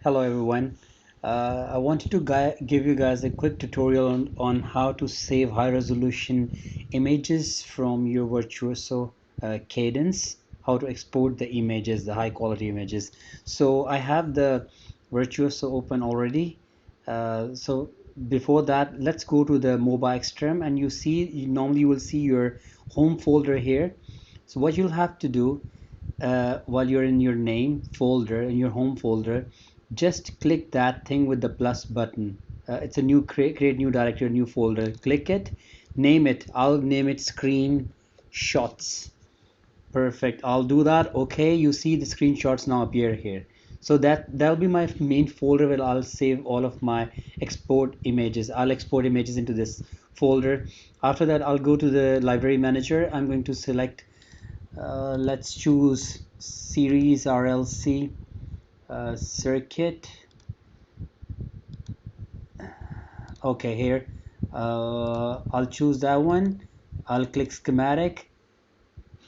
Hello everyone. I wanted to give you guys a quick tutorial on how to save high resolution images from your Virtuoso Cadence, how to export the images, the high quality images. So I have the Virtuoso open already. So before that, let's go to the mobile extreme, and normally you will see your home folder here. So what you'll have to do while you're in your name folder, in your home folder, just click that thing with the plus button. It's a new create new directory, new folder. Click it, name it. I'll name it screenshots. Perfect. I'll do that. Okay, you see the screenshots now appear here. So that'll be my main folder where I'll save all of my export images. I'll export images into this folder. After that, I'll go to the library manager. I'm going to select let's choose series RLC circuit. Okay, here I'll choose that one. I'll click schematic.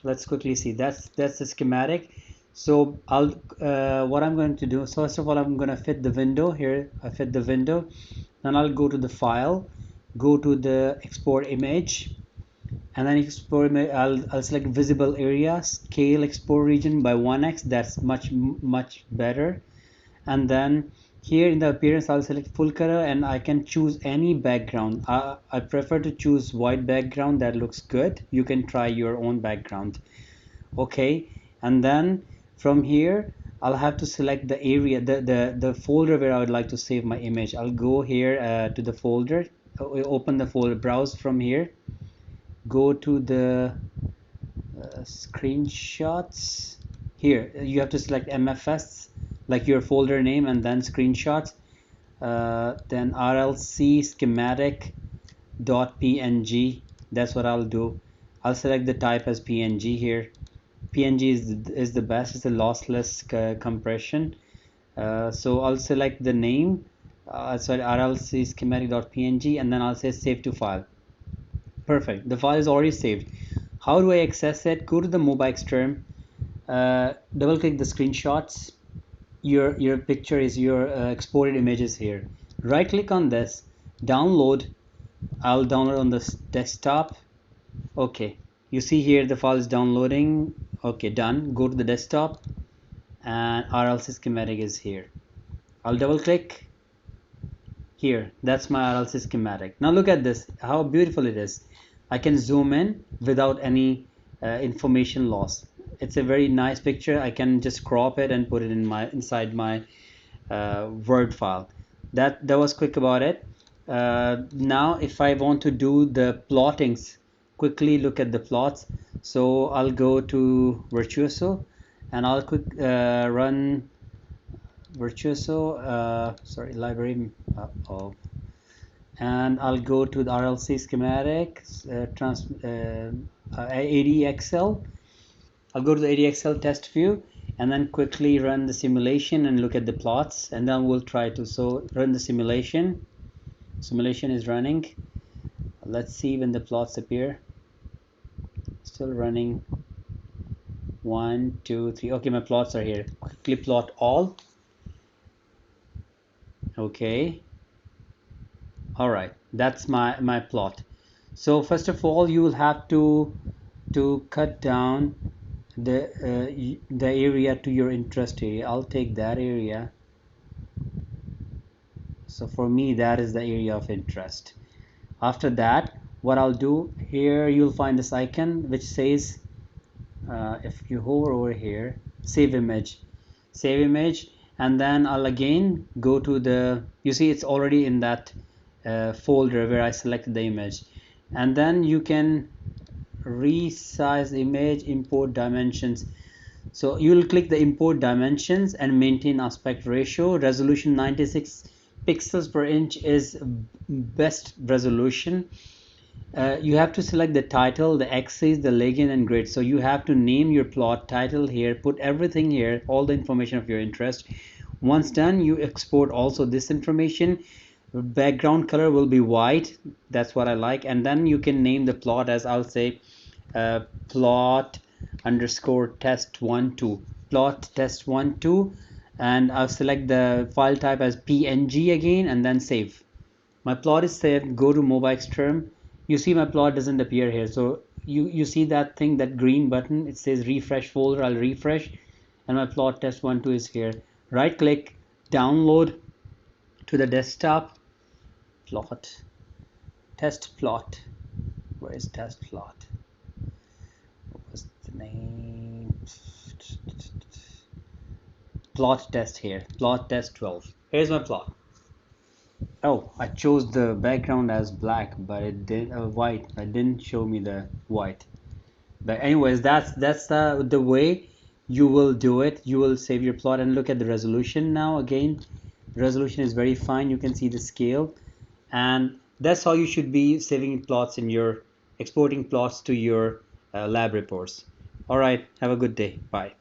Let's quickly see. That's the schematic. So I'll what I'm going to do. So first of all, I'm going to fit the window here. I fit the window. Then I'll go to the file, go to the export image, and then I'll select visible area, scale export region by 1x. That's much better. And then here in the appearance, I'll select full color, and I can choose any background. I prefer to choose white background. That looks good. You can try your own background. Okay, and then from here I'll have to select the area, the folder where I would like to save my image. I'll go here to the folder, open the folder, browse from here, go to the screenshots. Here you have to select MFS, like your folder name, and then screenshots, then RLC schematic dot PNG. That's what I'll do. I'll select the type as PNG here. PNG is the best. It's a lossless compression. So I'll select the name, sorry, RLC schematic.png, and then I'll say save to file. Perfect. The file is already saved. How do I access it? Go to the mobile extreme, double click the screenshots. Your picture is your exported images here. Right click on this, download. I'll download on the desktop. Okay, you see here the file is downloading. Okay, done. Go to the desktop, and RLC schematic is here. I'll double click here. That's my RLC schematic. Now look at this, how beautiful it is. I can zoom in without any information loss. It's a very nice picture. I can just crop it and put it inside my Word file. That was quick about it. Now if I want to do the plottings, quickly look at the plots. So I'll go to Virtuoso, and I'll quick run Virtuoso, sorry, library of, and I'll go to the RLC schematic, ADXL. I'll go to the ADXL test view, and then quickly run the simulation and look at the plots, and then we'll try to run the simulation. Simulation is running. Let's see when the plots appear. Still running. 1 2 3. Okay, my plots are here. Quickly plot all. Okay, all right, that's my plot. So first of all, you will have to cut down the area to your interest area. I'll take that area. So for me, that is the area of interest. After that, what I'll do here, you'll find this icon which says, if you hover over here, save image. Save image, and then I'll again go to the, you see it's already in that folder where I selected the image. And then you can resize the image, import dimensions. So you will click the import dimensions and maintain aspect ratio. Resolution 96 pixels per inch is best resolution. You have to select the title, the axis, the legend, and grid. So you have to name your plot title here, put everything here, all the information of your interest. Once done, you export also this information. Background color will be white. That's what I like. And then you can name the plot as, I'll say, plot underscore test 1 2, plot test 1 2. and I'll select the file type as PNG again and then save. My plot is saved. Go to MobiXterm. You see my plot doesn't appear here. So you see that thing, that green button, it says refresh folder. I'll refresh and my plot test1 2 is here. Right click, download to the desktop, plot, test plot. Where is test plot? What was the name? Plot test here, plot test 12. Here's my plot. Oh, I chose the background as black, but it did white. It didn't show me the white. But anyways, that's the way you will do it. You will save your plot and look at the resolution now. Again, the resolution is very fine. You can see the scale, and that's how you should be saving plots in your exporting plots to your lab reports. All right, have a good day. Bye.